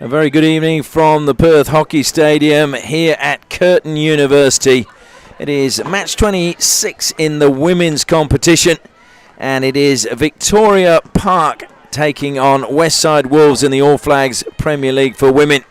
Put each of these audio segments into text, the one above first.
A very good evening from the Perth Hockey Stadium here at Curtin University. It is match 26 in the women's competition, and it is Victoria Park taking on Westside Wolves in the All Flags Premier League for women.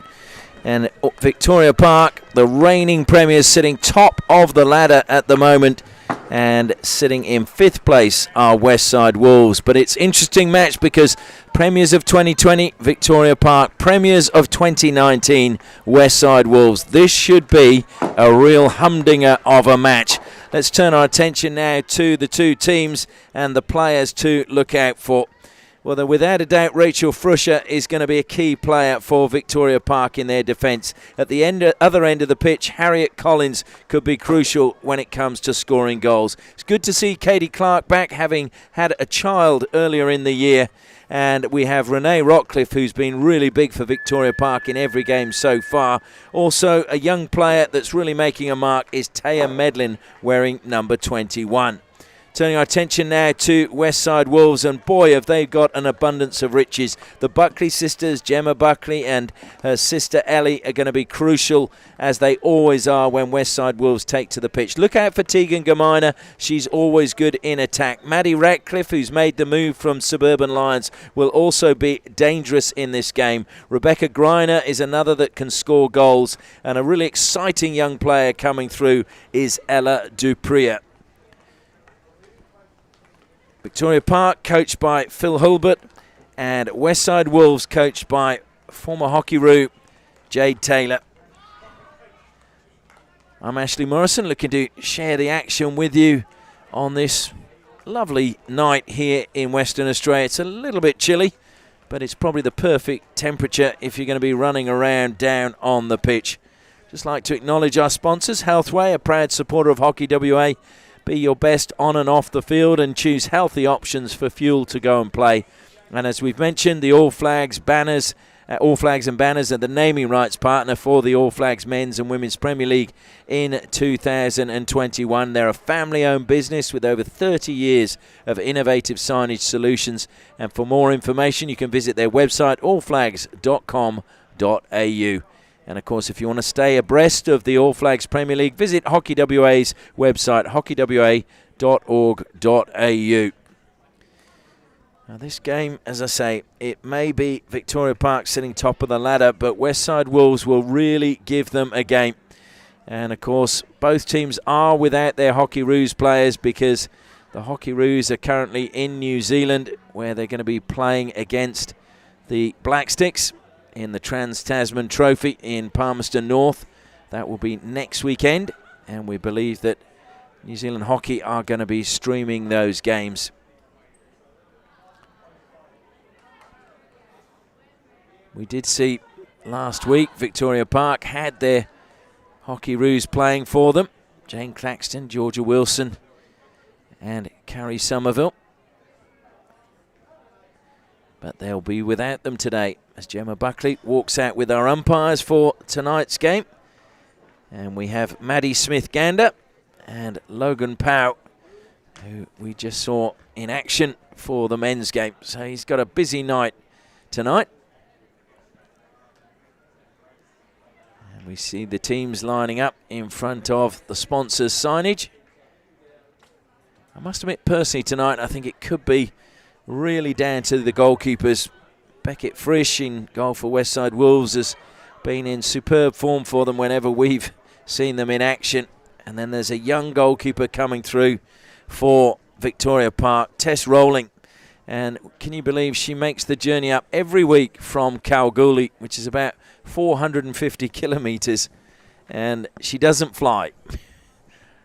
And Victoria Park, the reigning premiers, sitting top of the ladder at the moment, and sitting in 5th place are Westside Wolves. But it's an interesting match because premiers of 2020, Victoria Park, premiers of 2019, Westside Wolves. This should be a real humdinger of a match. Let's turn our attention now to the two teams and the players to look out for. Well, without a doubt, Rachel Frusher is going to be a key player for Victoria Park in their defence. At the other end of the pitch, Harriet Collins could be crucial when it comes to scoring goals. It's good to see Katie Clark back, having had a child earlier in the year. And we have Renee Rockcliffe, who's been really big for Victoria Park in every game so far. Also, a young player that's really making a mark is Taya Medlin, wearing number 21. Turning our attention now to Westside Wolves, and boy, have they got an abundance of riches. The Buckley sisters, Gemma Buckley and her sister Ellie, are going to be crucial, as they always are when Westside Wolves take to the pitch. Look out for Tegan Gamina. She's always good in attack. Maddie Ratcliffe, who's made the move from Suburban Lions, will also be dangerous in this game. Rebecca Greiner is another that can score goals, and a really exciting young player coming through is Ella Dupria. Victoria Park, coached by Phil Hulbert, and Westside Wolves, coached by former Hockey-roo Jade Taylor. I'm Ashley Morrison, looking to share the action with you on this lovely night here in Western Australia. It's a little bit chilly, but it's probably the perfect temperature if you're going to be running around down on the pitch. Just like to acknowledge our sponsors, Healthway, a proud supporter of Hockey WA. Be your best on and off the field and choose healthy options for fuel to go and play. And as we've mentioned, the All Flags banners, All Flags and Banners are the naming rights partner for the All Flags Men's and Women's Premier League in 2021. They're a family-owned business with over 30 years of innovative signage solutions. And for more information, you can visit their website, allflags.com.au. And, of course, if you want to stay abreast of the All Flags Premier League, visit Hockey WA's website, hockeywa.org.au. Now, this game, as I say, it may be Victoria Park sitting top of the ladder, but Westside Wolves will really give them a game. And, of course, both teams are without their Hockey-roos players, because the Hockey-roos are currently in New Zealand, where they're going to be playing against the Black Sticks in the Trans-Tasman Trophy in Palmerston North. That will be next weekend, and we believe that New Zealand Hockey are going to be streaming those games. We did see last week Victoria Park had their Hockey-roos playing for them. Jane Claxton, Georgia Wilson and Carrie Somerville. But they'll be without them today as Gemma Buckley walks out with our umpires for tonight's game. And we have Maddie Smith-Gander and Logan Powell, who we just saw in action for the men's game. So he's got a busy night tonight. And we see the teams lining up in front of the sponsors' signage. I must admit, personally tonight, I think it could be really down to the goalkeepers. Beckett Frisch in goal for Westside Wolves has been in superb form for them whenever we've seen them in action. And then there's a young goalkeeper coming through for Victoria Park, Tess Rowling. And can you believe she makes the journey up every week from Kalgoorlie, which is about 450 kilometres, and she doesn't fly.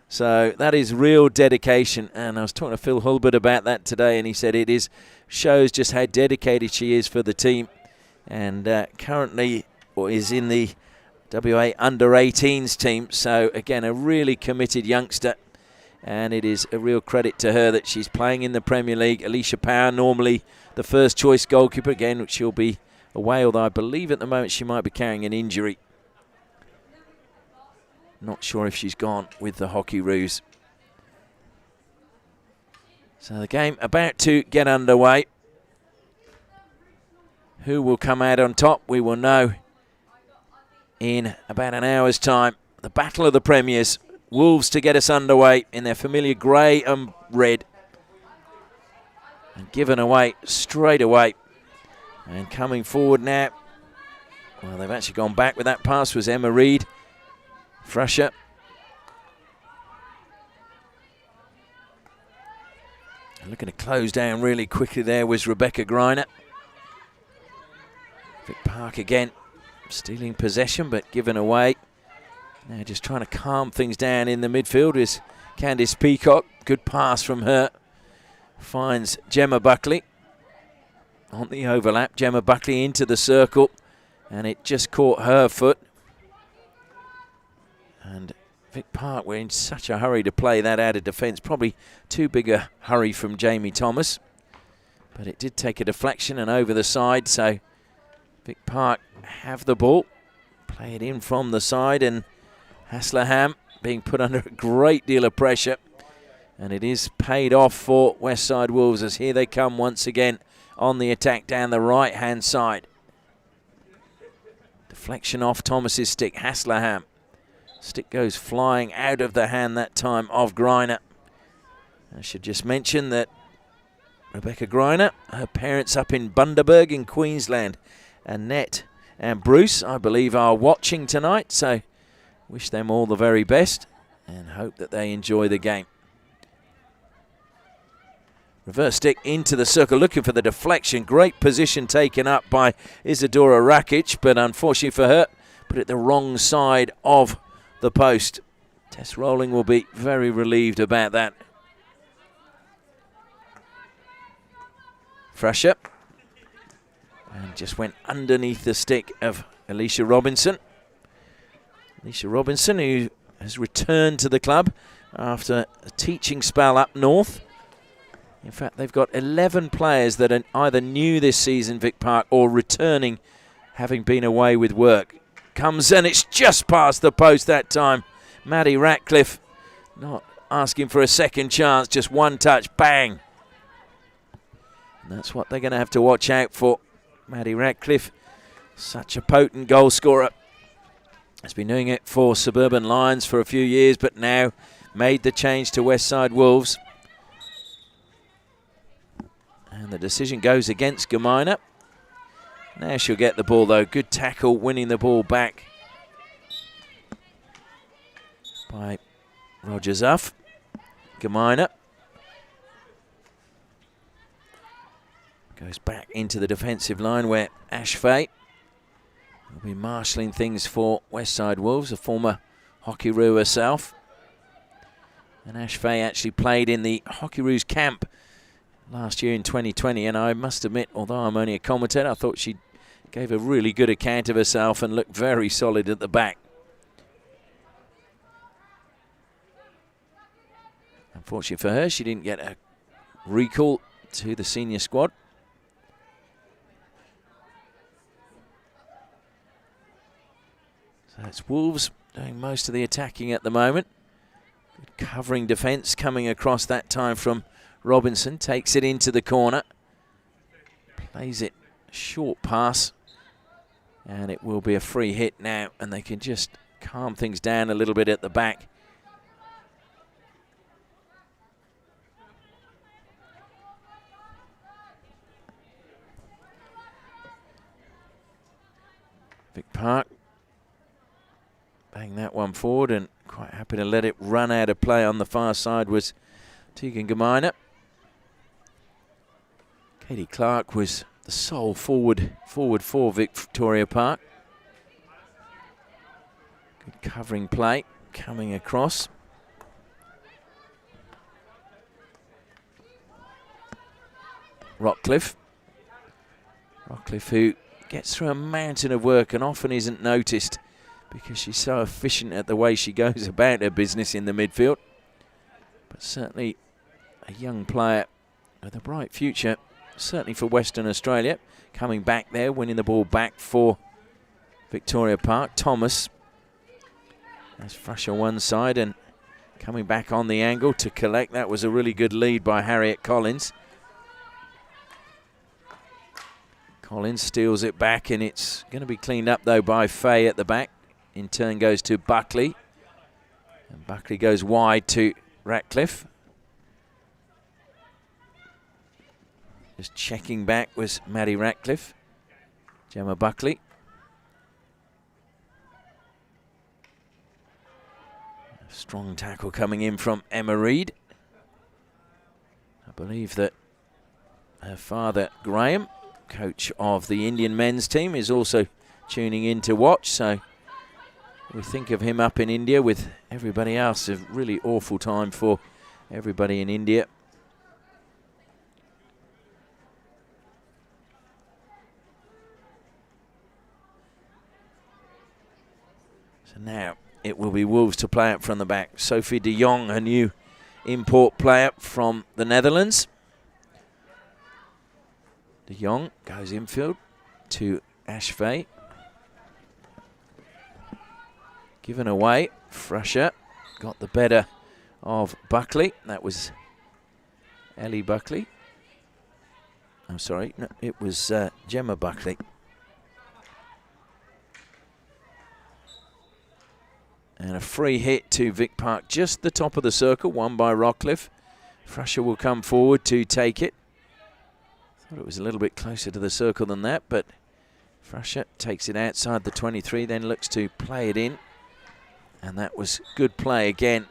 So that is real dedication, and I was talking to Phil Hulbert about that today, and he said it shows just how dedicated she is for the team, and currently is in the WA under-18s team. So again, a really committed youngster, and it is a real credit to her that she's playing in the Premier League. Alicia Power, normally the first choice goalkeeper, again, she'll be away, although I believe at the moment she might be carrying an injury. Not sure if she's gone with the Hockey-roos. So the game about to get underway. Who will come out on top, we will know in about an hour's time. The Battle of the Premiers. Wolves to get us underway in their familiar grey and red. And given away straight away. And coming forward now. Well, they've actually gone back with that pass was Emma Reid. Frusher. Looking to close down really quickly there was Rebecca Greiner. Vic Park again stealing possession but given away. Now just trying to calm things down in the midfield is Candice Peacock. Good pass from her. Finds Gemma Buckley on the overlap. Gemma Buckley into the circle and it just caught her foot. And Vic Park were in such a hurry to play that out of defence. Probably too big a hurry from Jamie Thomas. But it did take a deflection and over the side. So Vic Park have the ball. Play it in from the side. And Haslerham being put under a great deal of pressure. And it is paid off for Westside Wolves as here they come once again on the attack down the right-hand side. Deflection off Thomas's stick. Haslerham. Stick goes flying out of the hand that time of Greiner. I should just mention that Rebecca Greiner, her parents up in Bundaberg in Queensland, Annette and Bruce, I believe, are watching tonight. So wish them all the very best and hope that they enjoy the game. Reverse stick into the circle, looking for the deflection. Great position taken up by Isadora Rakic, but unfortunately for her, put it the wrong side of the post. Tess Rowling will be very relieved about that. Frusher. And just went underneath the stick of Alicia Robinson. Alicia Robinson, who has returned to the club after a teaching spell up north. In fact, they've got 11 players that are either new this season, Vic Park, or returning, having been away with work. Comes and it's just past the post that time. Maddie Ratcliffe not asking for a second chance, just one touch, bang. And that's what they're going to have to watch out for. Maddie Ratcliffe, such a potent goal scorer. Has been doing it for Suburban Lions for a few years, but now made the change to Westside Wolves. And the decision goes against Gamina. Now she'll get the ball though. Good tackle, winning the ball back by Roger Zuff. Gamina goes back into the defensive line where Ash Fay will be marshalling things for Westside Wolves, a former Hockeyroos herself. And Ash Fay actually played in the Hockeyroos camp last year in 2020, and I must admit, although I'm only a commentator, I thought she gave a really good account of herself and looked very solid at the back. Unfortunately for her, she didn't get a recall to the senior squad. So it's Wolves doing most of the attacking at the moment. Good covering defence coming across that time from Robinson. Takes it into the corner. Plays it short pass. And it will be a free hit now. And they can just calm things down a little bit at the back. Vic Park. Bang that one forward and quite happy to let it run out of play on the far side was Tegan Gamina. Katie Clark was the sole forward for Victoria Park. Good covering play coming across. Rockcliffe. Rockcliffe, who gets through a mountain of work and often isn't noticed because she's so efficient at the way she goes about her business in the midfield. But certainly a young player with a bright future, certainly for Western Australia. Coming back there, winning the ball back for Victoria Park. Thomas has Frusher one side and coming back on the angle to collect. That was a really good lead by Harriet Collins. Collins steals it back and it's going to be cleaned up though by Fay at the back. in turn goes to Buckley. And Buckley goes wide to Ratcliffe. Just checking back was Maddie Ratcliffe. Gemma Buckley. A strong tackle coming in from Emma Reid. I believe that her father, Graham, coach of the Indian men's team, is also tuning in to watch. So we think of him up in India with everybody else. A really awful time for everybody in India. So now it will be Wolves to play it from the back. Sophie de Jong, a new import player from the Netherlands. De Jong goes infield to Ashvey. Given away. Frusher got the better of Buckley. That was Ellie Buckley. I'm sorry, no, it was Gemma Buckley. And a free hit to Vic Park, just the top of the circle, won by Rockcliffe. Frusher will come forward to take it. Thought it was a little bit closer to the circle than that, but Frusher takes it outside the 23, then looks to play it in. And that was good play again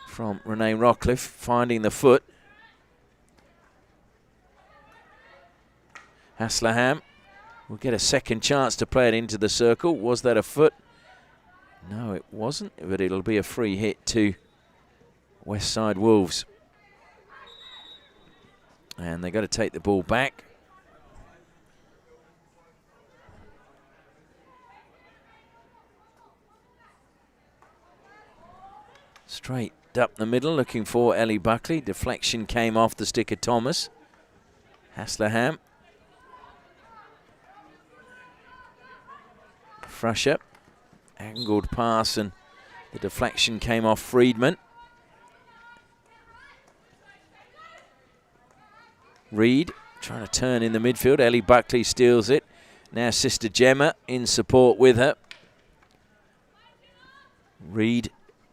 from Renee Rockcliffe, finding the foot. Haslerham will get a second chance to play it into the circle. Was that a foot? No, it wasn't, but it'll be a free hit to Westside Wolves. And they've got to take the ball back. Straight up the middle, looking for Ellie Buckley. Deflection came off the stick of Thomas. Haslerham. Frusher. Angled pass and the deflection came off Friedman. Reid trying to turn in the midfield. Ellie Buckley steals it. Now sister Gemma in support with her. Reid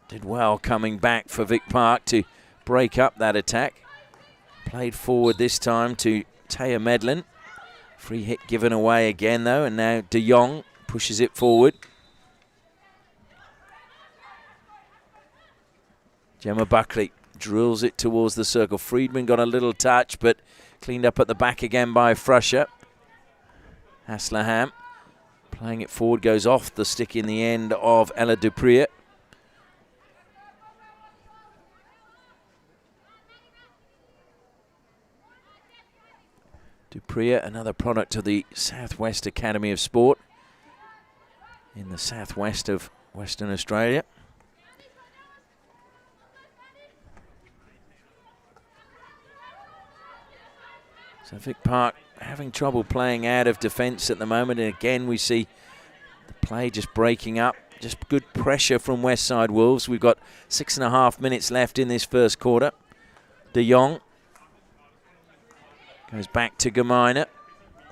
did well coming back for Vic Park to break up that attack. Played forward this time to Taya Medlin. Free hit given away again though, and now De Jong pushes it forward. Gemma Buckley drills it towards the circle. Friedman got a little touch, but cleaned up at the back again by Frusher. Haslerham playing it forward, goes off the stick in the end of Ella Duprier. Duprier, another product of the Southwest Academy of Sport in the southwest of Western Australia. So Vic Park having trouble playing out of defence at the moment. And again, we see the play just breaking up. Just good pressure from Westside Wolves. We've got 6.5 minutes left in this first quarter. De Jong goes back to Gamina.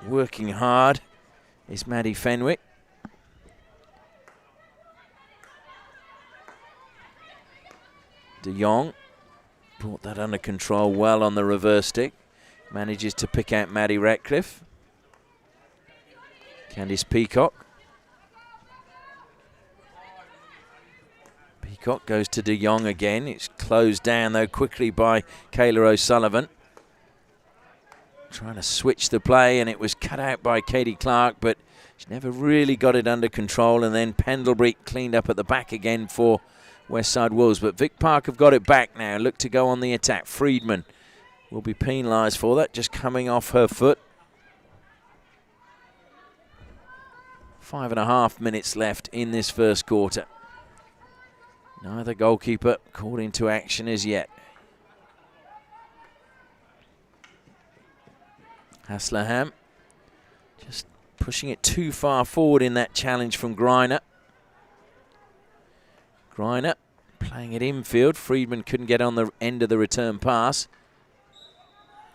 Working hard is Maddie Fenwick. De Jong brought that under control well on the reverse stick. Manages to pick out Maddie Ratcliffe. Candice Peacock. Peacock goes to De Jong again. It's closed down though quickly by Kayla O'Sullivan. Trying to switch the play, and it was cut out by Katie Clark, but she never really got it under control. And then Pendlebury cleaned up at the back again for Westside Wolves. But Vic Park have got it back now. Look to go on the attack. Friedman will be penalised for that, just coming off her foot. 5.5 minutes left in this first quarter. Neither goalkeeper called into action as yet. Haslerham just pushing it too far forward in that challenge from Greiner. Greiner playing it infield. Friedman couldn't get on the end of the return pass.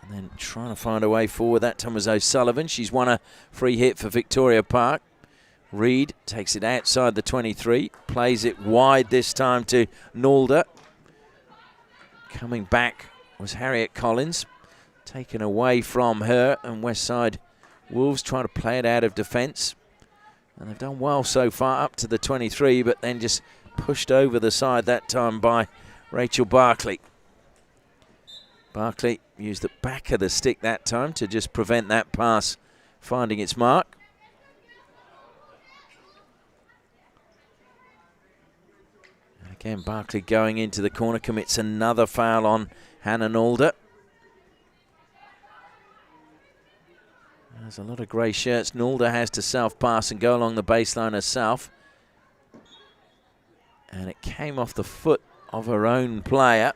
And then trying to find a way forward. That time was O'Sullivan. She's won a free hit for Victoria Park. Reed takes it outside the 23, plays it wide this time to Nalder. Coming back was Harriet Collins, taken away from her, and Westside Wolves trying to play it out of defence. And they've done well so far up to the 23, but then just pushed over the side that time by Rachel Barkley. Barkley used the back of the stick that time to just prevent that pass finding its mark. And again, Barkley going into the corner, commits another foul on Hannah Nalder. There's a lot of grey shirts. Nalder has to self-pass and go along the baseline herself. And it came off the foot of her own player,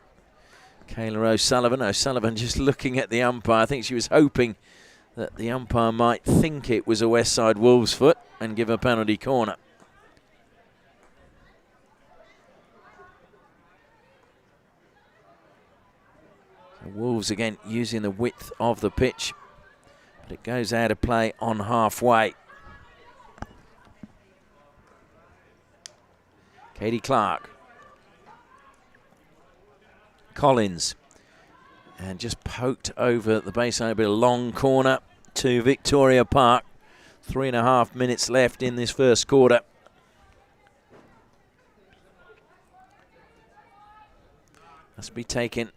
Kayla O'Sullivan. O'Sullivan just looking at the umpire. I think she was hoping that the umpire might think it was a Westside Wolves foot and give a penalty corner. So Wolves again using the width of the pitch, but it goes out of play on halfway. Katie Clark. Collins. And just poked over the baseline, a bit of long corner to Victoria Park. 3.5 minutes left in this first quarter. Must be taken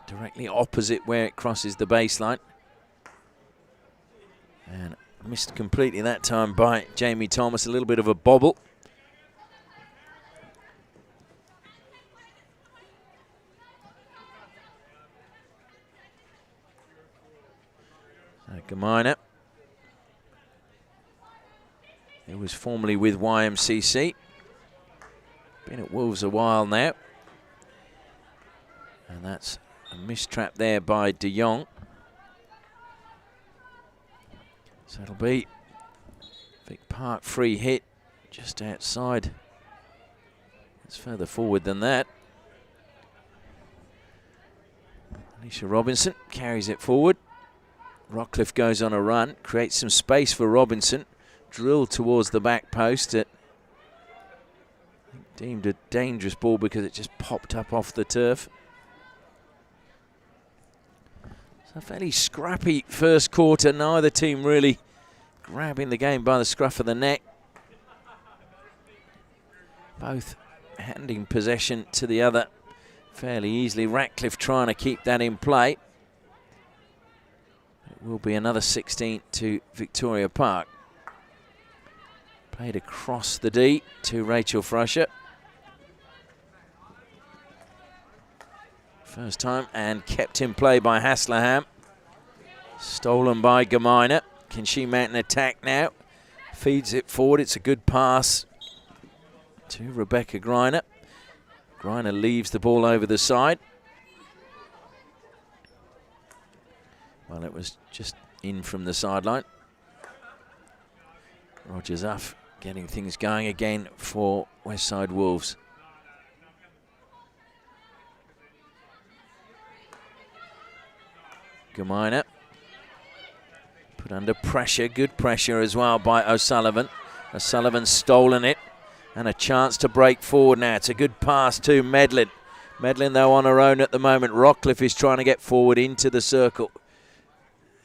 directly opposite where it crosses the baseline. And missed completely that time by Jamie Thomas. A little bit of a bobble. Gamina. It was formerly with YMCC. Been at Wolves a while now. And that's a mistrap there by De Jong. So it'll be Vic Park free hit just outside. It's further forward than that. Alicia Robinson carries it forward. Rockcliffe goes on a run, creates some space for Robinson. Drilled towards the back post. It deemed a dangerous ball because it just popped up off the turf. So a fairly scrappy first quarter. Neither team really grabbing the game by the scruff of the neck. Both handing possession to the other fairly easily. Ratcliffe trying to keep that in play. It will be another 16 to Victoria Park. Played across the D to Rachel Frusher. First time and kept in play by Haslerham. Stolen by Gamina. Can she mount an attack now? Feeds it forward. It's a good pass to Rebecca Greiner. Greiner leaves the ball over the side. Well, it was just in from the sideline. Rogers Uff getting things going again for Westside Wolves. Gamina put under pressure, good pressure as well by O'Sullivan. O'Sullivan stolen it and a chance to break forward now. It's a good pass to Medlin. Medlin though on her own at the moment. Rockcliffe is trying to get forward into the circle.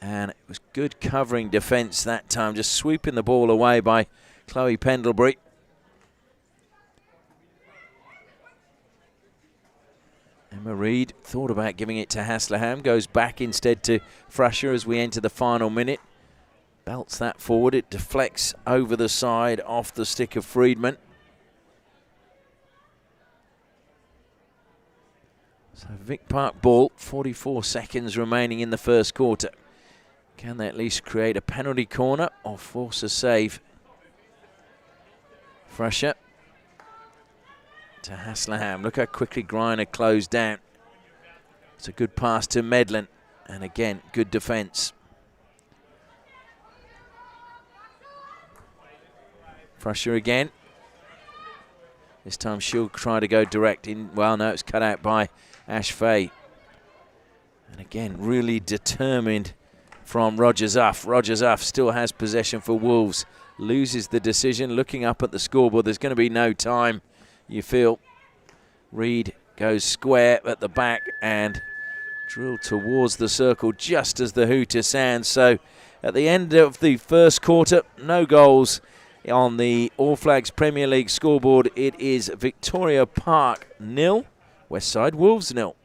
And it was good covering defence that time, just sweeping the ball away by Chloe Pendlebury. Emma Reed thought about giving it to Haslerham, goes back instead to Frusher as we enter the final minute. Belts that forward, it deflects over the side off the stick of Friedman. So Vic Park ball, 44 seconds remaining in the first quarter. Can they at least create a penalty corner or force a save? Frusher to Haslerham. Look how quickly Greiner closed down. It's a good pass to Medlin. And again, good defence. Frusher again. This time she'll try to go direct in. Well, no, it's cut out by Ash Fay. And again, really determined from Rogers Uff. Rogers Uff still has possession for Wolves. loses the decision. Looking up at the scoreboard, there's going to be no time, you feel. Reed goes square at the back and drilled towards the circle just as the hooter sounds. So at the end of the first quarter, no goals on the All Flags Premier League scoreboard. It is Victoria Park 0, Westside Wolves 0.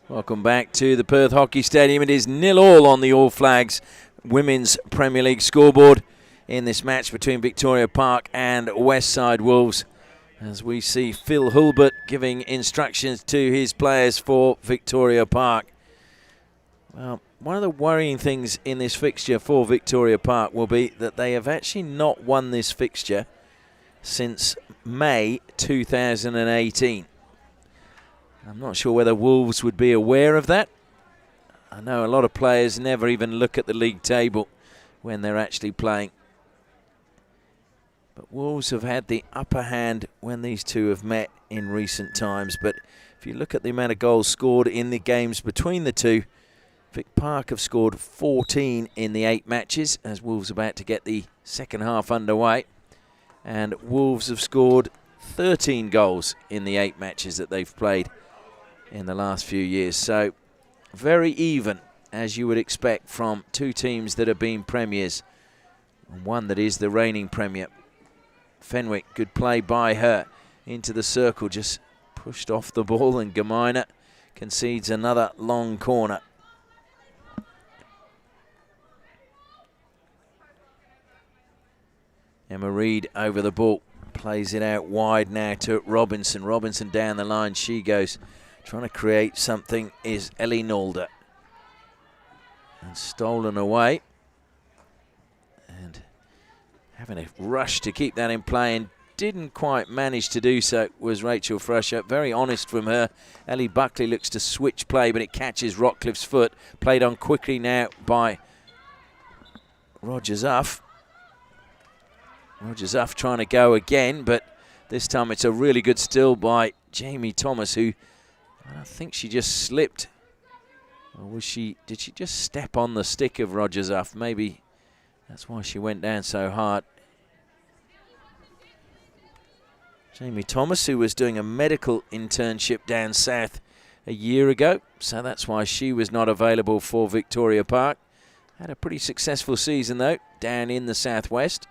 Welcome back to the Perth Hockey Stadium. It is 0-0 on the All Flags Women's Premier League scoreboard in this match between Victoria Park and Westside Wolves, as we see Phil Hulbert giving instructions to his players for Victoria Park. Well, one of the worrying things in this fixture for Victoria Park will be that they have actually not won this fixture since May 2018. I'm not sure whether Wolves would be aware of that. I know a lot of players never even look at the league table when they're actually playing. But Wolves have had the upper hand when these two have met in recent times. But if you look at the amount of goals scored in the games between the two, Vic Park have scored 14 in the 8 matches, as Wolves are about to get the second half underway. And Wolves have scored 13 goals in the 8 matches that they've played in the last few years. So very even, as you would expect from two teams that have been premiers, and one that is the reigning premier. Fenwick, good play by her into the circle, just pushed off the ball, and Gamina concedes another long corner. Emma Reed over the ball, plays it out wide now to Robinson. Robinson down the line, she goes. Trying to create something is Ellie Nalder. And stolen away. And having a rush to keep that in play, and didn't quite manage to do so, was Rachel Frusher. Very honest from her. Ellie Buckley looks to switch play, but it catches Rockcliffe's foot. Played on quickly now by Roger Zuff. Roger Zuff trying to go again, but this time it's a really good still by Jamie Thomas, who I think she just slipped. Or was she? Did she just step on the stick of Roger Zuff? Maybe that's why she went down so hard. Jamie Thomas, who was doing a medical internship down south a year ago, so that's why she was not available for Victoria Park. Had a pretty successful season, though, down in the southwest.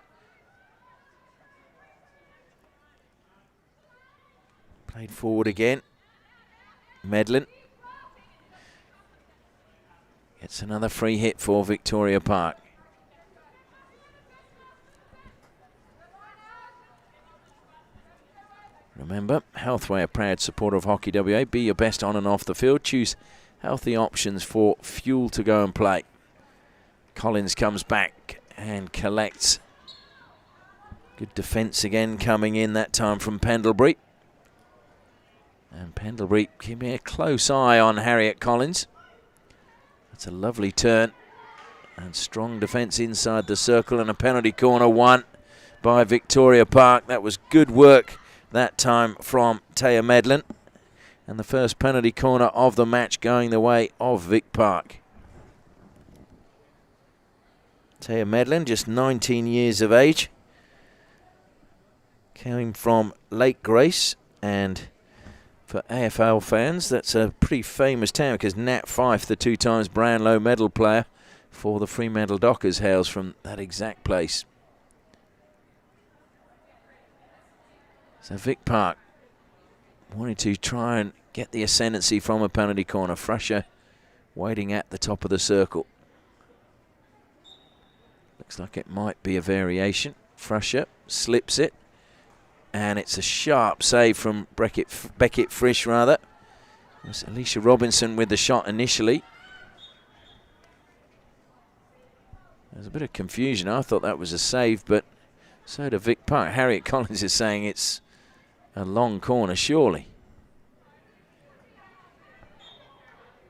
Played forward again. Medlin gets another free hit for Victoria Park. Remember, Healthway, a proud supporter of Hockey WA. Be your best on and off the field. Choose healthy options for fuel to go and play. Collins comes back and collects. Good defence again coming in that time from Pendlebury. And Pendlebury keeping a close eye on Harriet Collins. That's a lovely turn. And strong defence inside the circle, and a penalty corner won by Victoria Park. That was good work that time from Taya Medlin. And the first penalty corner of the match going the way of Vic Park. Taya Medlin, just 19 years of age. Came from Lake Grace and For AFL fans, that's a pretty famous town because Nat Fyfe, the 2 times Brownlow medal player for the Fremantle Dockers, hails from that exact place. So Vic Park wanting to try and get the ascendancy from a penalty corner. Frusher waiting at the top of the circle. Looks like it might be a variation. Frusher slips it. And it's a sharp save from Beckett Frisch, rather. It was Alicia Robinson with the shot initially. There's a bit of confusion. I thought that was a save, but so did Vic Park. Harriet Collins is saying it's a long corner, surely.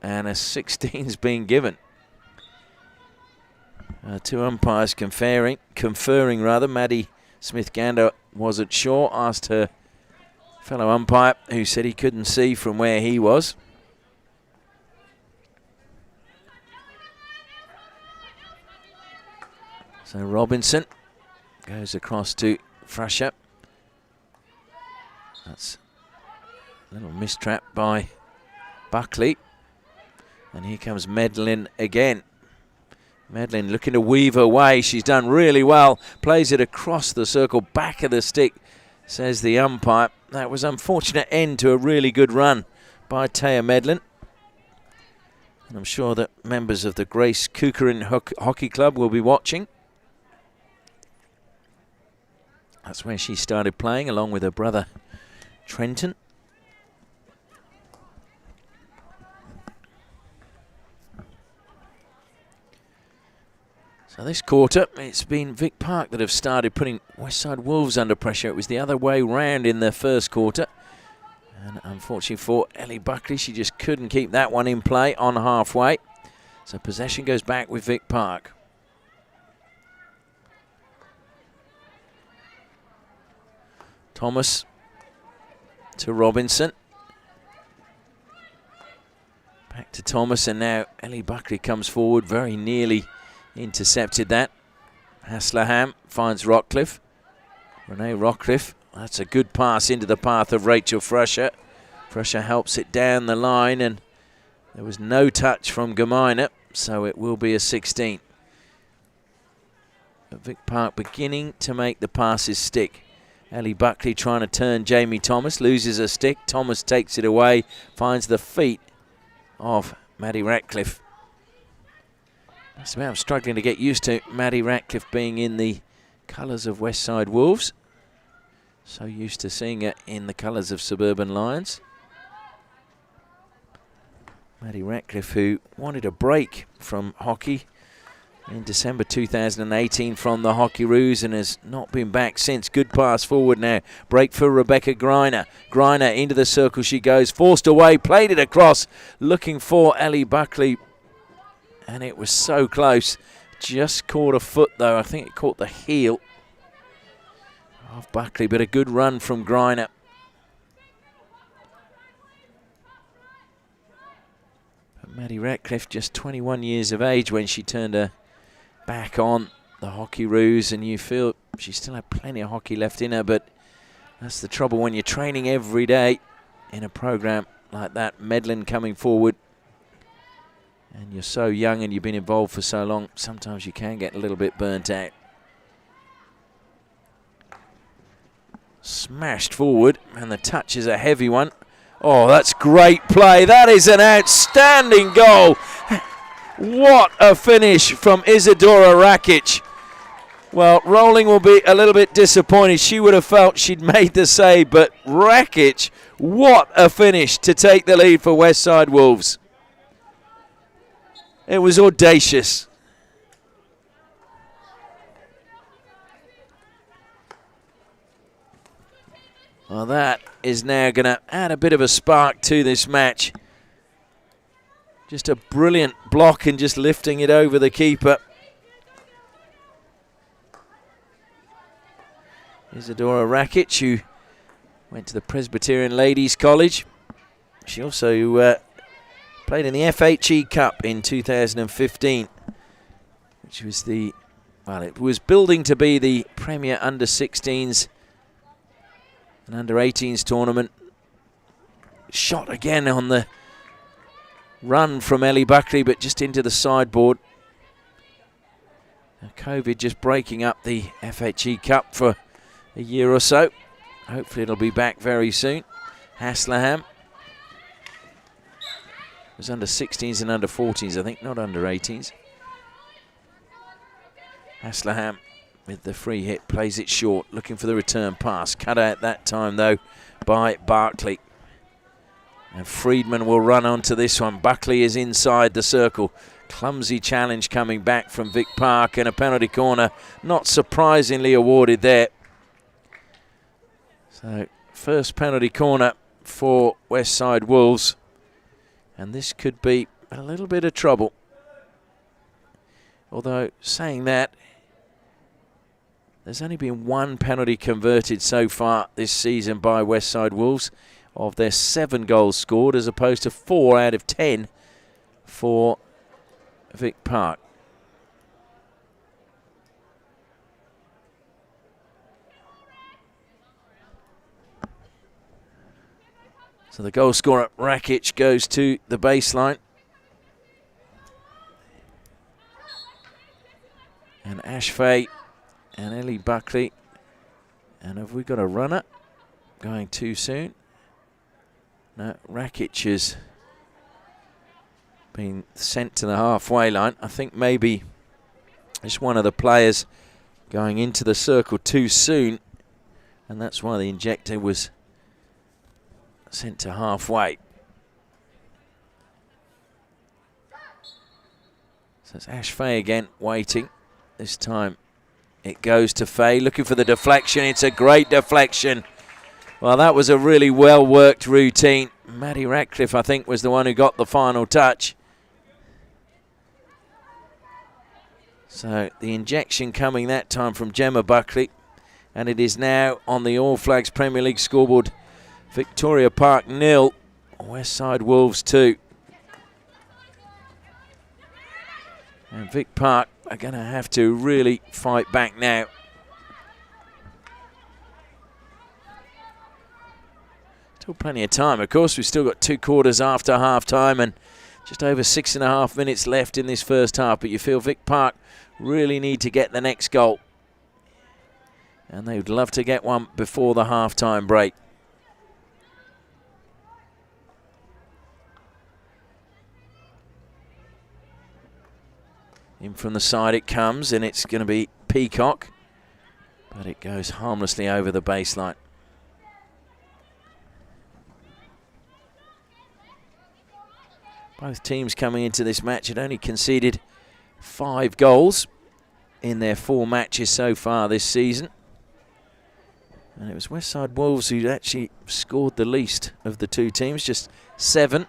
And a 16's been given. 2 umpires conferring. Maddie Smith-Gander wasn't sure, asked her fellow umpire, who said he couldn't see from where he was. So Robinson goes across to Frusher. That's a little mistrap by Buckley. And here comes Medlin again. Medlin looking to weave her way. She's done really well. Plays it across the circle, back of the stick, says the umpire. That was an unfortunate end to a really good run by Taya Medlin. And I'm sure that members of the Grace Kukerin Hockey Club will be watching. That's where she started playing, along with her brother Trenton. So this quarter, it's been Vic Park that have started putting Westside Wolves under pressure. It was the other way round in the first quarter. And unfortunately for Ellie Buckley, she just couldn't keep that one in play on halfway. So possession goes back with Vic Park. Thomas to Robinson. Back to Thomas, and now Ellie Buckley comes forward, very nearly intercepted that. Haslaham finds Rockcliffe. Renee Rockcliffe. That's a good pass into the path of Rachel Frusher. Frusher helps it down the line, and there was no touch from Gamina, so it will be a 16. But Vic Park beginning to make the passes stick. Ellie Buckley trying to turn Jamie Thomas, loses a stick. Thomas takes it away, finds the feet of Maddie Ratcliffe. That's where I'm struggling to get used to Maddie Ratcliffe being in the colours of Westside Wolves. So used to seeing her in the colours of Suburban Lions. Maddie Ratcliffe, who wanted a break from hockey in December 2018 from the Hockeyroos and has not been back since. Good pass forward now. Break for Rebecca Greiner. Greiner into the circle she goes. Forced away, played it across. Looking for Ellie Buckley. And it was so close. Just caught a foot though. I think it caught the heel of Buckley, but a good run from Greiner. But Maddie Ratcliffe, just 21 years of age when she turned her back on the Hockeyroos, and you feel she still had plenty of hockey left in her, but that's the trouble when you're training every day in a program like that. Medlin coming forward. And you're so young and you've been involved for so long, sometimes you can get a little bit burnt out. Smashed forward, and the touch is a heavy one. Oh, that's great play. That is an outstanding goal. What a finish from Isadora Rakic. Well, Rolling will be a little bit disappointed. She would have felt she'd made the save, but Rakic, what a finish to take the lead for Westside Wolves. It was audacious. Well, that is now going to add a bit of a spark to this match. Just a brilliant block and just lifting it over the keeper. Isadora Rakic, who went to the Presbyterian Ladies College. She also played in the FHE Cup in 2015, which was the, well, it was building to be the premier under-16s and under-18s tournament. shot again on the run from Ellie Buckley, but just into the sideboard. Now, COVID just breaking up the FHE Cup for a year or so. Hopefully it'll be back very soon. Hasselham was under 16s and under 14s, I think, not under 18s. Hasselham with the free hit, plays it short, looking for the return pass. Cut out that time, though, by Barkley. And Friedman will run onto this one. Buckley is inside the circle. Clumsy challenge coming back from Vic Park, and a penalty corner, not surprisingly awarded there. So, first penalty corner for Westside Wolves. And this could be a little bit of trouble. Although, saying that, there's only been one penalty converted so far this season by Westside Wolves of their 7 goals scored, as opposed to 4 out of 10 for Vic Park. So the goal scorer, Rakic, goes to the baseline. And Ashfay and Ellie Buckley. And have we got a runner going too soon? No, Rakic has been sent to the halfway line. I think maybe it's one of the players going into the circle too soon, and that's why the injector was sent to halfway. So it's Ash Fay again, waiting. This time it goes to Fay, looking for the deflection. It's a great deflection. Well, that was a really well-worked routine. Maddie Ratcliffe, I think, was the one who got the final touch. So the injection coming that time from Gemma Buckley. And it is now on the All Flags Premier League scoreboard. Victoria Park 0, Westside Wolves 2. And Vic Park are going to have to really fight back now. Still plenty of time, of course. We've still got 2 quarters after half-time and just over 6.5 minutes left in this first half. But you feel Vic Park really need to get the next goal. And they would love to get one before the half-time break. In from the side it comes, and it's going to be Peacock. But it goes harmlessly over the baseline. Both teams coming into this match had only conceded 5 goals in their 4 matches so far this season. And it was Westside Wolves who actually scored the least of the 2 teams, just 7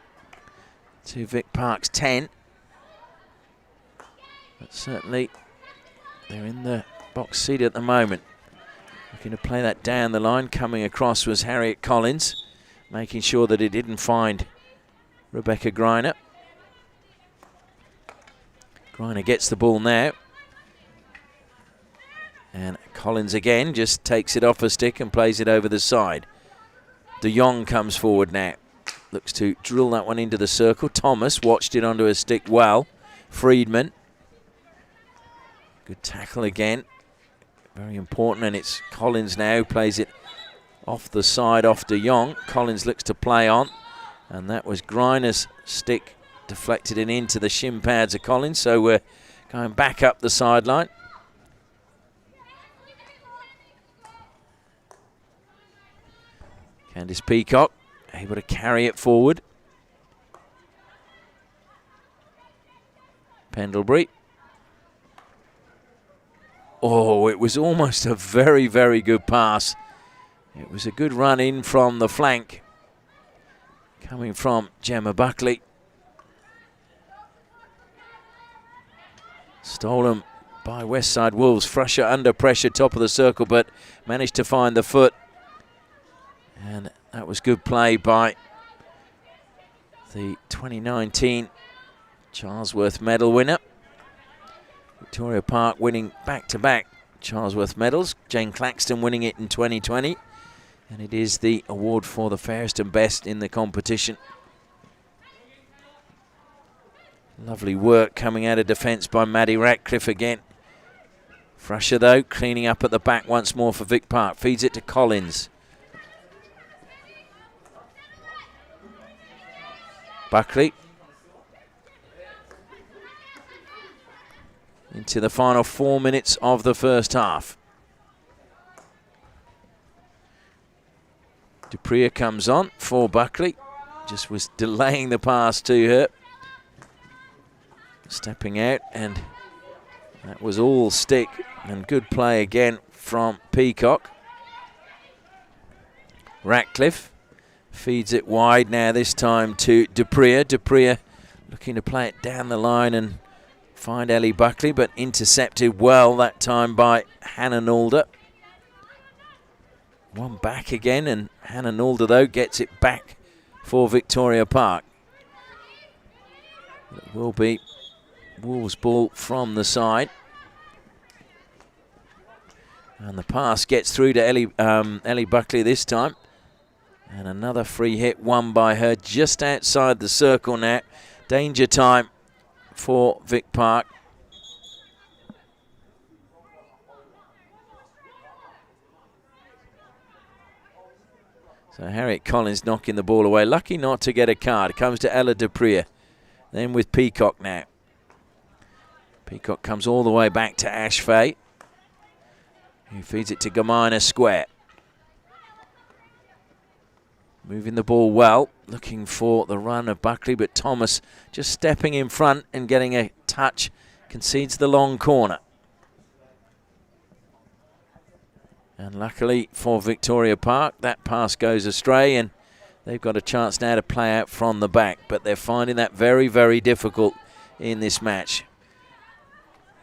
to Vic Park's 10. But certainly they're in the box seat at the moment. Looking to play that down the line. Coming across was Harriet Collins, making sure that it didn't find Rebecca Greiner. Greiner gets the ball now. And Collins again just takes it off her stick and plays it over the side. De Jong comes forward now. Looks to drill that one into the circle. Thomas watched it onto her stick well. Friedman. Good tackle again. Very important, and it's Collins now who plays it off the side, off De Jong. Collins looks to play on, and that was Greiner's stick deflected and into the shin pads of Collins, so we're going back up the sideline. Candice Peacock able to carry it forward. Pendlebury. Oh, it was almost a very, very good pass. It was a good run in from the flank, coming from Gemma Buckley. Stolen by Westside Wolves. Frusher under pressure, top of the circle, but managed to find the foot. And that was good play by the 2019 Charlesworth medal winner. Victoria Park winning back-to-back Charlesworth medals. Jane Claxton winning it in 2020. And it is the award for the fairest and best in the competition. Lovely work coming out of defence by Maddie Ratcliffe again. Frusher, though, cleaning up at the back once more for Vic Park. Feeds it to Collins. Buckley. Into the final 4 minutes of the first half. Dupree comes on for Buckley. Just was delaying the pass to her. Stepping out, and that was all stick. And good play again from Peacock. Ratcliffe feeds it wide now, this time to Dupree. Dupree looking to play it down the line and find Ellie Buckley, but intercepted well that time by Hannah Nalder. One back again, and Hannah Nalder, though, gets it back for Victoria Park. It will be Wolves ball from the side. And the pass gets through to Ellie Buckley this time. And another free hit won by her just outside the circle now. Danger time for Vic Park. So Harriet Collins knocking the ball away. Lucky not to get a card. It comes to Ella Dupree. Then with Peacock now. Peacock comes all the way back to Ash Fay. He feeds it to Gamina Square. Moving the ball well, looking for the run of Buckley, but Thomas just stepping in front and getting a touch, concedes the long corner. And luckily for Victoria Park, that pass goes astray, and they've got a chance now to play out from the back, but they're finding that very, very difficult in this match,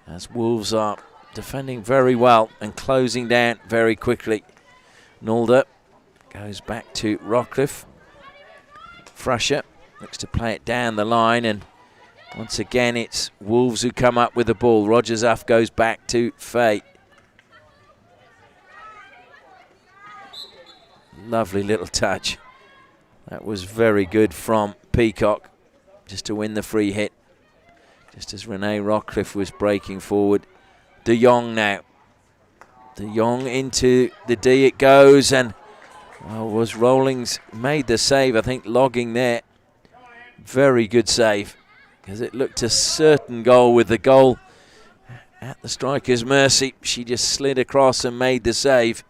as Wolves are defending very well and closing down very quickly. Nalder goes back to Rockcliffe. Frusher looks to play it down the line, and once again it's Wolves who come up with the ball. Rogers Uff goes back to Fay. Lovely little touch. That was very good from Peacock, just to win the free hit. Just as Renee Rockcliffe was breaking forward. De Jong now. De Jong into the D it goes, and was Rawlings made the save, I think, logging there. Very good save, because it looked a certain goal with the goal at the striker's mercy. She just slid across and made the save,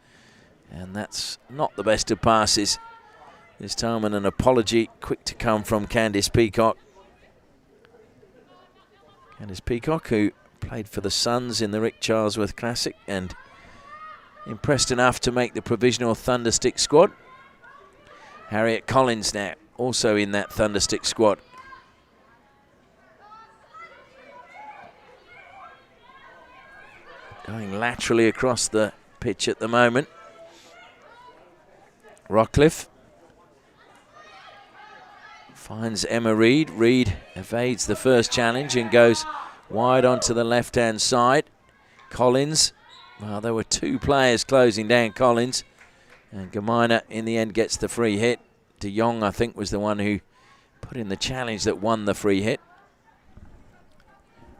and that's not the best of passes. This time, and an apology quick to come from Candice Peacock. Candice Peacock, who played for the Suns in the Rick Charlesworth Classic and impressed enough to make the provisional Thunderstick squad. Harriet Collins now also in that Thunderstick squad. Going laterally across the pitch at the moment. Rockcliffe finds Emma Reid. Reid evades the first challenge and goes wide onto the left-hand side. Collins, well, there were two players closing down Collins, and Gamina in the end gets the free hit. De Jong, I think, was the one who put in the challenge that won the free hit.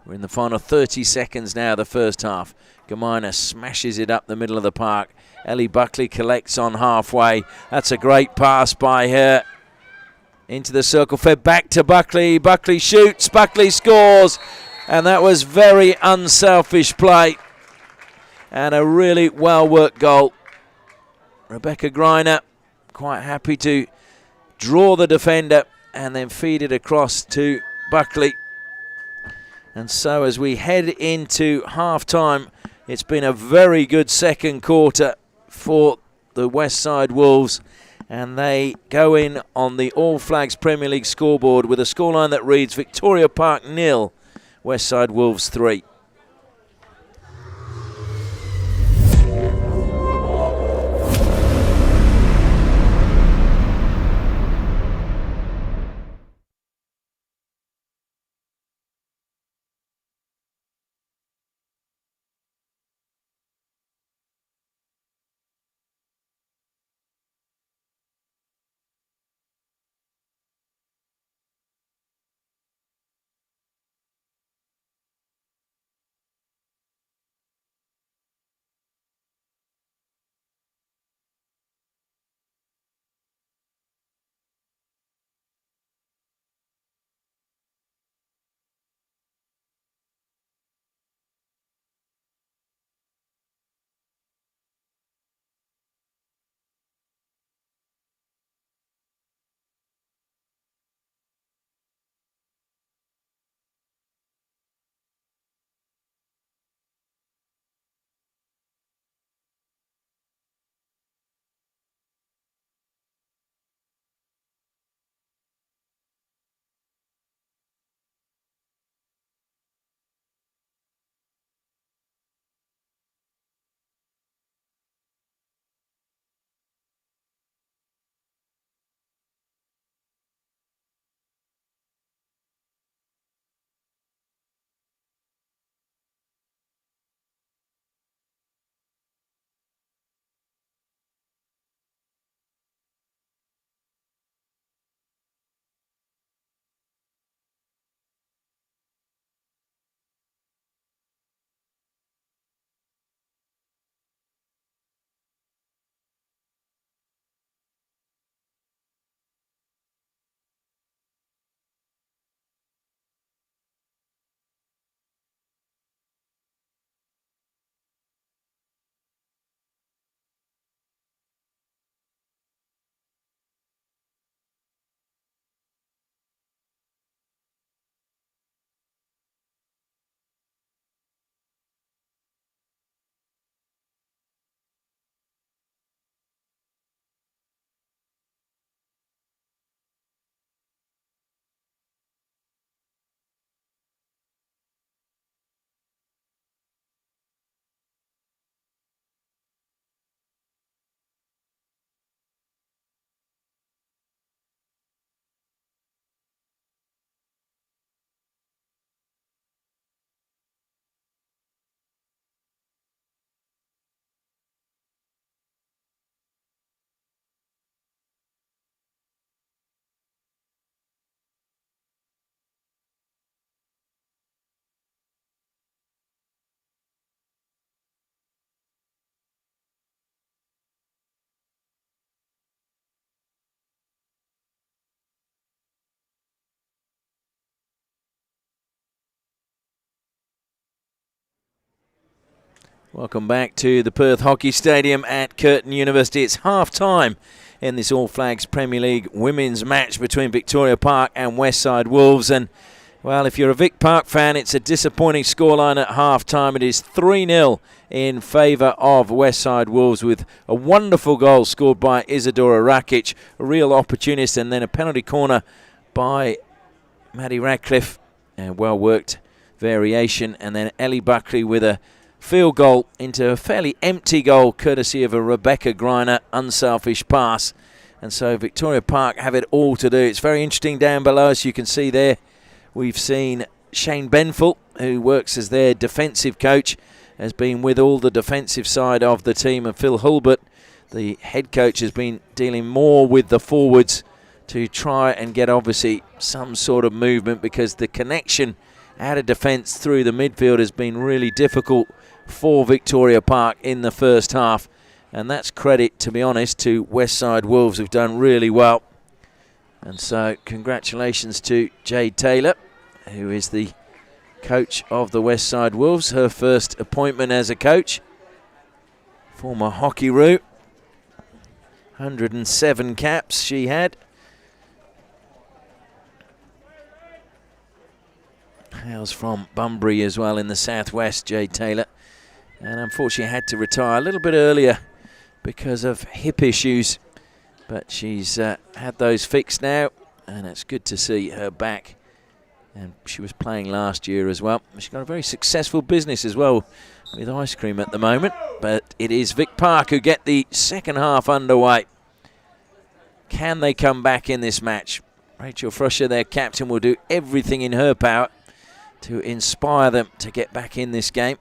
We're in the final 30 seconds now of the first half. Gamina smashes it up the middle of the park. Ellie Buckley collects on halfway. That's a great pass by her. Into the circle, fed back to Buckley. Buckley shoots, Buckley scores. And that was very unselfish play. And a really well-worked goal. Rebecca Greiner quite happy to draw the defender and then feed it across to Buckley. And so as we head into half-time, it's been a very good second quarter for the Westside Wolves. And they go in on the All Flags Premier League scoreboard with a scoreline that reads Victoria Park 0, Westside Wolves 3. Welcome back to the Perth Hockey Stadium at Curtin University. It's half-time in this All Flags Premier League women's match between Victoria Park and Westside Wolves. And, well, if you're a Vic Park fan, it's a disappointing scoreline at half-time. It is 3-0 in favour of Westside Wolves, with a wonderful goal scored by Isadora Rakic, a real opportunist, and then a penalty corner by Maddie Radcliffe. A well-worked variation, and then Ellie Buckley with a field goal into a fairly empty goal, courtesy of a Rebecca Greiner unselfish pass. And so Victoria Park have it all to do. It's very interesting down below us. You can see there we've seen Shane Benful, who works as their defensive coach, has been with all the defensive side of the team, and Phil Hulbert, the head coach, has been dealing more with the forwards to try and get obviously some sort of movement, because the connection out of defence through the midfield has been really difficult for Victoria Park in the first half. And that's credit, to be honest, to Westside Wolves, who've done really well. And so congratulations to Jade Taylor, who is the coach of the Westside Wolves, her first appointment as a coach. Former Hockey-roo, 107 caps she had. Hails from Bunbury as well in the southwest, Jade Taylor. And unfortunately had to retire a little bit earlier because of hip issues. But she's had those fixed now, and it's good to see her back. And she was playing last year as well. She's got a very successful business as well with ice cream at the moment. But it is Vic Park who get the second half underway. Can they come back in this match? Rachel Frusher, their captain, will do everything in her power to inspire them to get back in this game.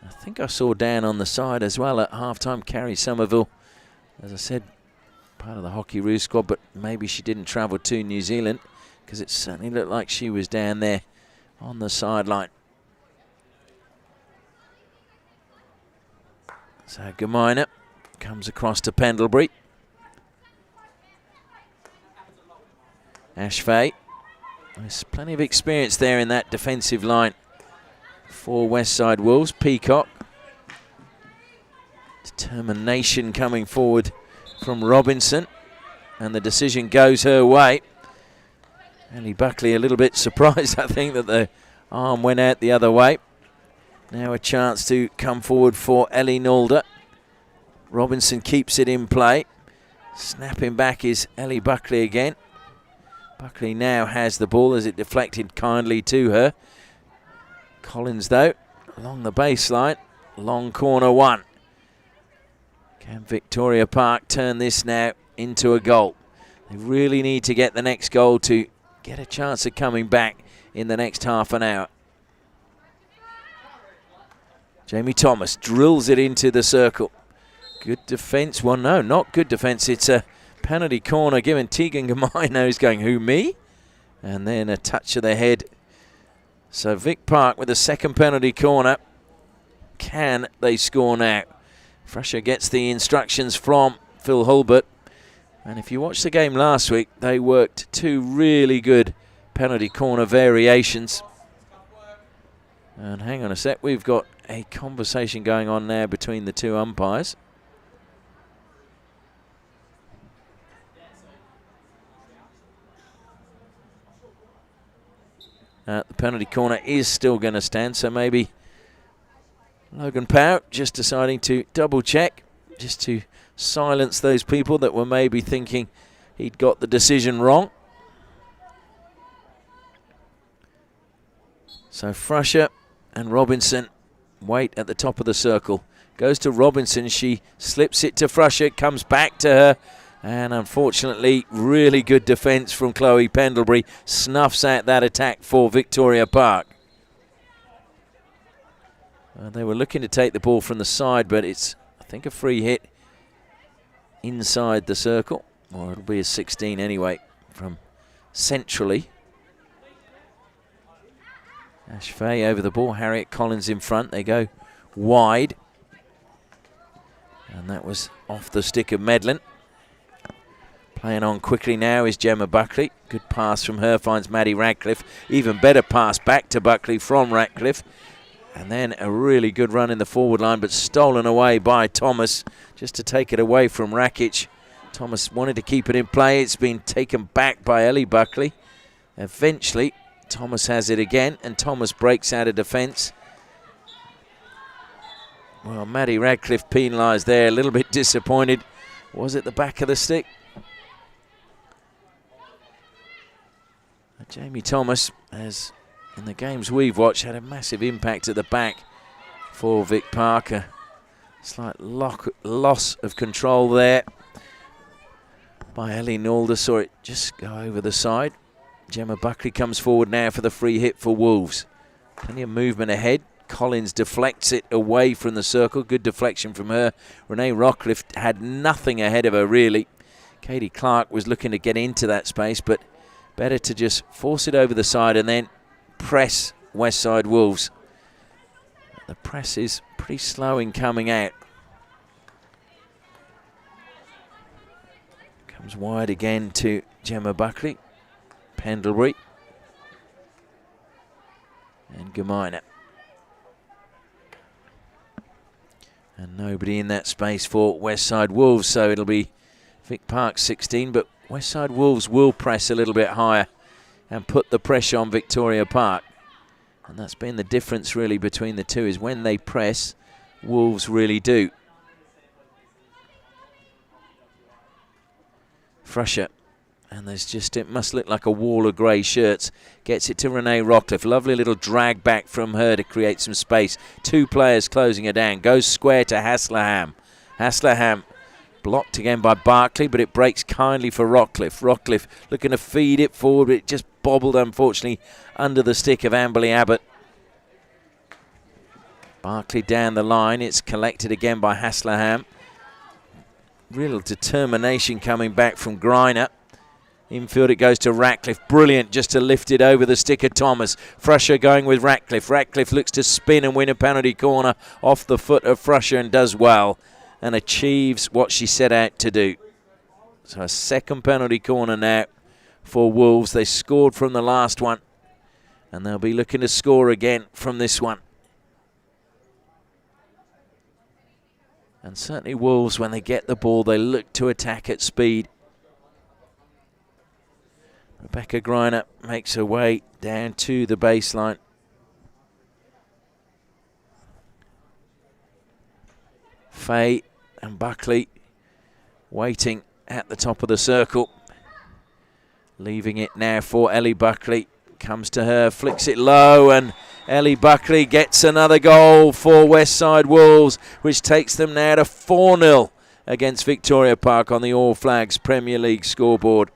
I think I saw Dan on the side as well at halftime, Carrie Somerville. As I said, part of the Hockey-roo squad, but maybe she didn't travel to New Zealand, because it certainly looked like she was down there on the sideline. So Gamina comes across to Pendlebury. Ash Fay. There's plenty of experience there in that defensive line for Westside Wolves. Peacock. Determination coming forward from Robinson, and the decision goes her way. Ellie Buckley a little bit surprised, I think, that the arm went out the other way. Now a chance to come forward for Ellie Nalder. Robinson keeps it in play. Snapping back is Ellie Buckley again. Buckley now has the ball as it deflected kindly to her. Collins, though, along the baseline. Long corner one. Can Victoria Park turn this now into a goal? They really need to get the next goal to get a chance of coming back in the next half an hour. Jamie Thomas drills it into the circle. Good defence. Well, no, not good defence. It's a penalty corner given. Tegan Gamino is going, who, me? And then a touch of the head. So Vic Park with a second penalty corner. Can they score now? Frusher gets the instructions from Phil Hulbert. And if you watched the game last week, they worked two really good penalty corner variations. And hang on a sec, we've got a conversation going on now between the two umpires. The penalty corner is still going to stand, so maybe Logan Power just deciding to double check, just to silence those people that were maybe thinking he'd got the decision wrong. So Frusher and Robinson wait at the top of the circle. Goes to Robinson, she slips it to Frusher, comes back to her. And unfortunately, really good defence from Chloe Pendlebury. Snuffs out that attack for Victoria Park. They were looking to take the ball from the side, but it's, I think, a free hit inside the circle. Or it'll be a 16 anyway, from centrally. Ash Fay over the ball. Harriet Collins in front. They go wide. And that was off the stick of Medlin. Playing on quickly now is Gemma Buckley. Good pass from her, finds Maddie Radcliffe. Even better pass back to Buckley from Radcliffe. And then a really good run in the forward line, but stolen away by Thomas, just to take it away from Rakic. Thomas wanted to keep it in play. It's been taken back by Ellie Buckley. Eventually, Thomas has it again, and Thomas breaks out of defence. Well, Maddie Radcliffe penalised there, a little bit disappointed. Was it the back of the stick? Jamie Thomas has, in the games we've watched, had a massive impact at the back for Vic Parker. Slight loss of control there by Ellie Nalder. Saw it just go over the side. Gemma Buckley comes forward now for the free hit for Wolves. Plenty of movement ahead. Collins deflects it away from the circle. Good deflection from her. Renee Rockcliffe had nothing ahead of her, really. Katie Clark was looking to get into that space, but better to just force it over the side and then press Westside Wolves. The press is pretty slow in coming out. Comes wide again to Gemma Buckley, Pendlebury, and Gamina. And nobody in that space for Westside Wolves, so it'll be Vic Park 16, but Westside Wolves will press a little bit higher and put the pressure on Victoria Park. And that's been the difference really between the two, is when they press, Wolves really do. Frusher, and there's just, it must look like a wall of grey shirts. Gets it to Renee Rockcliffe. Lovely little drag back from her to create some space. Two players closing her down. Goes square to Haslerham. Haslerham blocked again by Barclay, but it breaks kindly for Rockcliffe. Rockcliffe looking to feed it forward, but it just bobbled, unfortunately, under the stick of Amberley Abbott. Barclay down the line. It's collected again by Haslerham. Real determination coming back from Greiner. Infield it goes to Ratcliffe. Brilliant just to lift it over the stick of Thomas. Frusher going with Ratcliffe. Ratcliffe looks to spin and win a penalty corner off the foot of Frusher and does well and achieves what she set out to do. So a second penalty corner now for Wolves. They scored from the last one and they'll be looking to score again from this one. And certainly Wolves, when they get the ball, they look to attack at speed. Rebecca Greiner makes her way down to the baseline. Faye and Buckley waiting at the top of the circle. Leaving it now for Ellie Buckley. Comes to her, flicks it low, and Ellie Buckley gets another goal for Westside Wolves, which takes them now to 4-0 against Victoria Park on the All Flags Premier League scoreboard.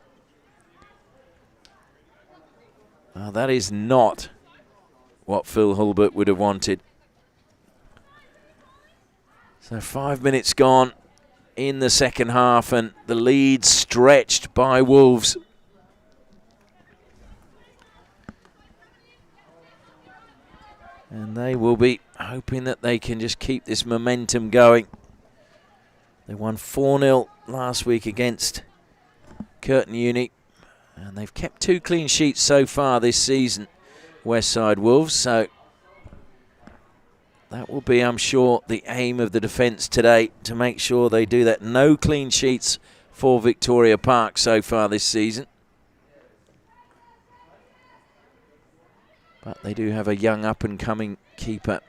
That is not what Phil Hulbert would have wanted. So 5 minutes gone in the second half and the lead stretched by Wolves. And they will be hoping that they can just keep this momentum going. They won 4-0 last week against Curtin Uni. And they've kept 2 clean sheets so far this season, Westside Wolves. So that will be, I'm sure, the aim of the defence today, to make sure they do that. No clean sheets for Victoria Park so far this season. But they do have a young up-and-coming keeper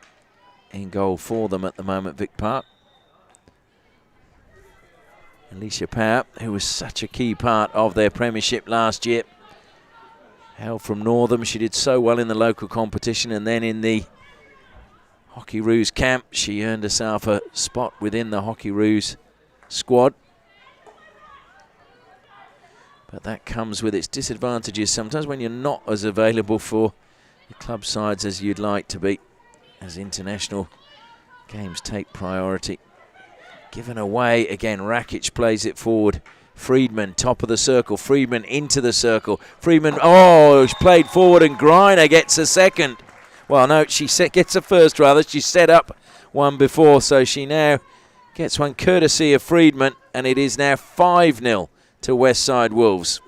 in goal for them at the moment, Vic Park. Alicia Power, who was such a key part of their premiership last year. Hail from Northam. She did so well in the local competition, and then in the Hockey Roos camp, she earned herself a spot within the Hockey Roos squad. But that comes with its disadvantages sometimes when you're not as available for the club sides as you'd like to be, as international games take priority. Given away again, Rakic plays it forward. Friedman, top of the circle. Friedman into the circle. Friedman, oh, it's played forward and Greiner gets a second. Well, no, she gets a first rather. She set up one before, so she now gets one courtesy of Friedman, and it is now 5-0 to Westside Wolves.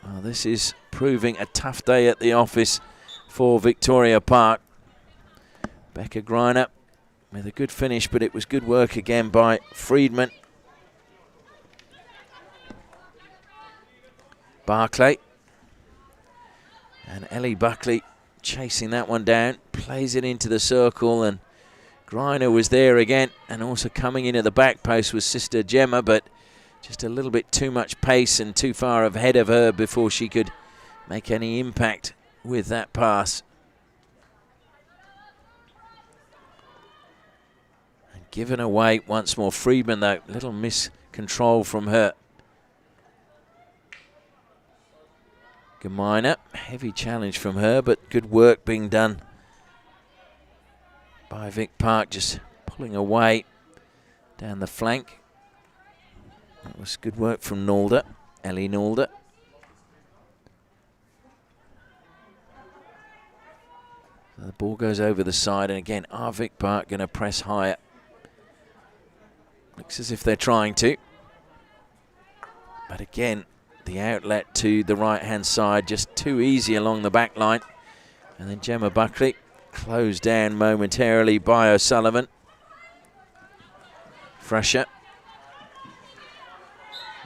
Well, this is proving a tough day at the office for Victoria Park. Becca Greiner with a good finish, but it was good work again by Friedman. Barclay and Ellie Buckley chasing that one down, plays it into the circle, and Greiner was there again, and also coming in at the back post was Sister Gemma, but just a little bit too much pace and too far ahead of her before she could make any impact with that pass. And given away once more. Friedman, though, little miscontrol from her. Gemeiner, heavy challenge from her, but good work being done by Vic Park, just pulling away down the flank. That was good work from Nalder, Ellie Nalder. So the ball goes over the side, and again, are Vic Park going to press higher? Looks as if they're trying to. But again, the outlet to the right-hand side, just too easy along the back line. And then Gemma Buckley closed down momentarily by O'Sullivan. Fresher.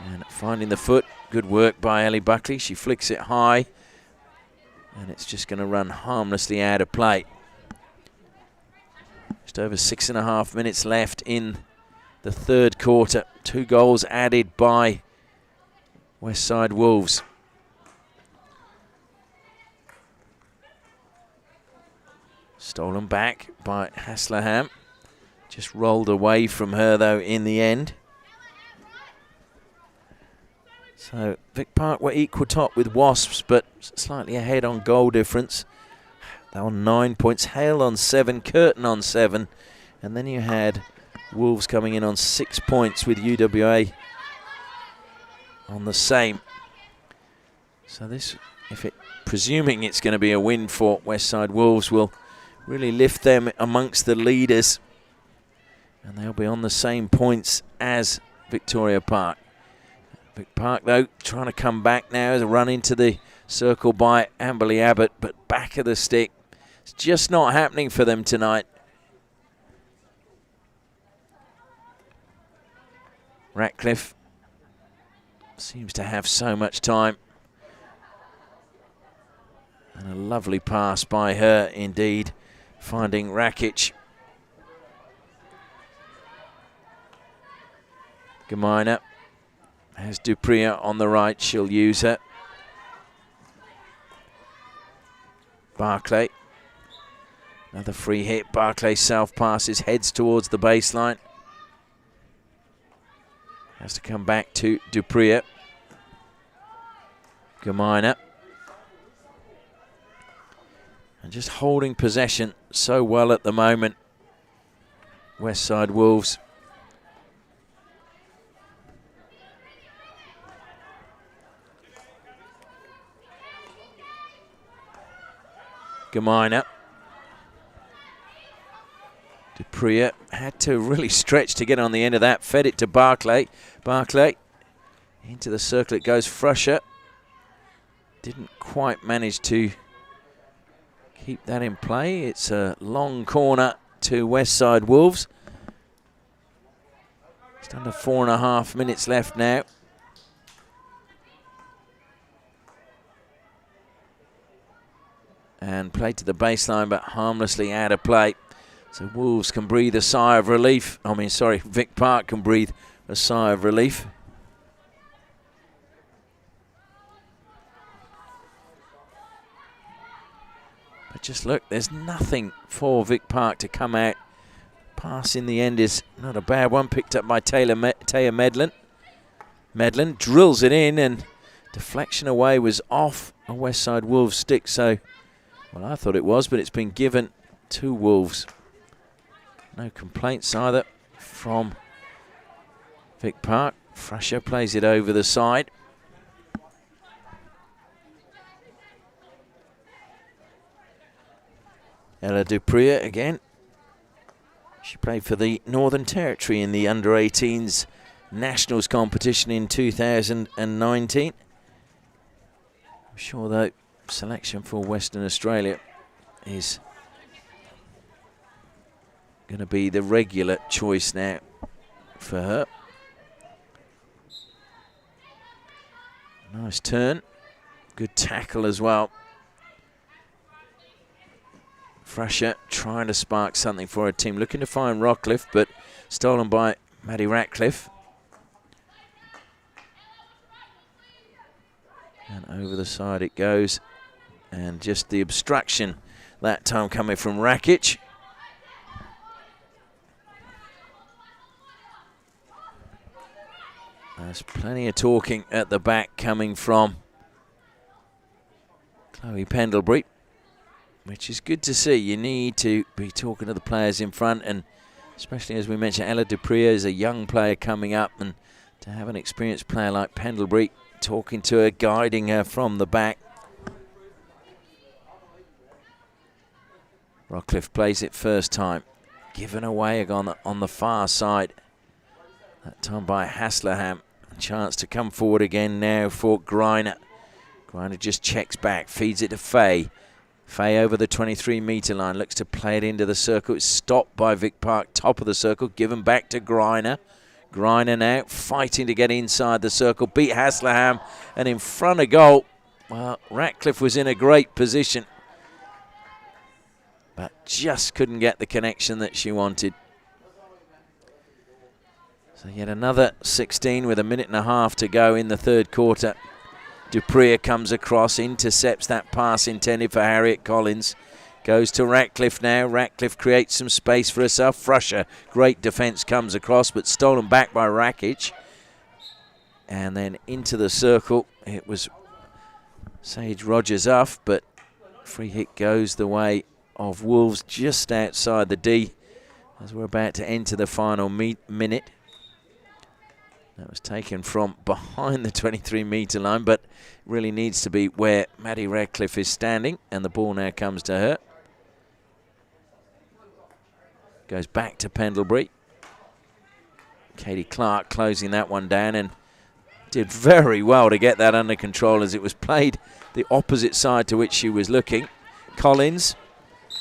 And finding the foot. Good work by Ellie Buckley. She flicks it high. And it's just going to run harmlessly out of play. Just over 6.5 minutes left in the third quarter. 2 goals added by Westside Wolves. Stolen back by Haslerham. Just rolled away from her, though, in the end. So Vic Park were equal top with Wasps, but slightly ahead on goal difference. They're on 9 points. Hale on 7, Curtin on 7. And then you had Wolves coming in on 6 points with UWA on the same. So this, presuming it's going to be a win for Westside Wolves, will really lift them amongst the leaders, and they'll be on the same points as Victoria Park. Vic Park, though, trying to come back now as a run into the circle by Amberley Abbott, but back of the stick. It's just not happening for them tonight. Ratcliffe seems to have so much time. And a lovely pass by her indeed, finding Rakic. Gemeiner has Dupria on the right, she'll use her. Barclay, another free hit. Barclay self-passes, heads towards the baseline. Has to come back to Dupria. Gemeiner. And just holding possession so well at the moment, Westside Wolves. Gemeiner. Dupria had to really stretch to get on the end of that. Fed it to Barclay. Barclay into the circle it goes. Frusher didn't quite manage to keep that in play. It's a long corner to Westside Wolves. Just under 4.5 minutes left now. And played to the baseline, but harmlessly out of play. So Wolves can breathe a sigh of relief. Vic Park can breathe a sigh of relief. But just look, there's nothing for Vic Park to come out. Pass in the end is not a bad one, picked up by Taya Medlin. Medlin drills it in, and deflection away was off a Westside Wolves stick. So, well, I thought it was, but it's been given to Wolves. No complaints either from Vic Park. Frasher plays it over the side. Ella Dupria again. She played for the Northern Territory in the under-18s Nationals competition in 2019. I'm sure though selection for Western Australia is going to be the regular choice now for her. Nice turn, good tackle as well. Frasher trying to spark something for her team, looking to find Rockcliffe, but stolen by Maddie Ratcliffe. And over the side it goes, and just the obstruction that time coming from Rakic. There's plenty of talking at the back coming from Chloe Pendlebury, which is good to see. You need to be talking to the players in front, and especially as we mentioned, Ella Dupree is a young player coming up, and to have an experienced player like Pendlebury talking to her, guiding her from the back. Rockcliffe plays it first time, given away on the far side. That time by Haslerham. A chance to come forward again now for Greiner. Greiner just checks back, feeds it to Faye. Faye over the 23-metre line, looks to play it into the circle. It's stopped by Vic Park, top of the circle, given back to Greiner. Greiner now fighting to get inside the circle, beat Haslerham, and in front of goal. Well, Ratcliffe was in a great position, but just couldn't get the connection that she wanted. So yet another 16 with a minute and a half to go in the third quarter. Dupree comes across, intercepts that pass intended for Harriet Collins. Goes to Ratcliffe now. Ratcliffe creates some space for herself. Frusher, great defence, comes across, but stolen back by Rakic. And then into the circle. It was Sage Rogers off, but free hit goes the way of Wolves just outside the D as we're about to enter the final minute. That was taken from behind the 23-metre line, but really needs to be where Maddie Ratcliffe is standing, and the ball now comes to her. Goes back to Pendlebury. Katie Clark closing that one down, and did very well to get that under control as it was played the opposite side to which she was looking. Collins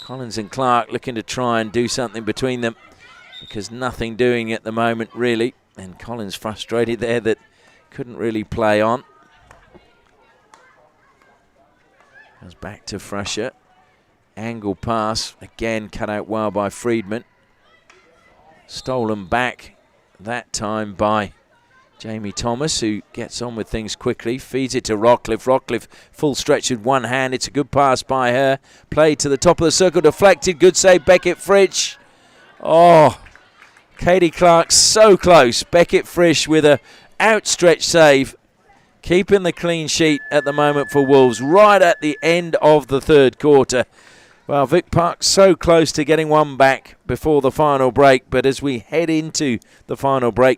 and Clark looking to try and do something between them, because nothing doing at the moment really. And Collins frustrated there that couldn't really play on. Goes back to Frasher. Angle pass, again cut out well by Friedman. Stolen back, that time by Jamie Thomas, who gets on with things quickly. Feeds it to Rockcliffe. Rockcliffe full stretch with one hand. It's a good pass by her. Played to the top of the circle, deflected. Good save, Beckett Fritsch. Oh, Katie Clark so close. Beckett Frisch with a outstretched save, keeping the clean sheet at the moment for Wolves right at the end of the third quarter. Well, Vic Park so close to getting one back before the final break, but as we head into the final break,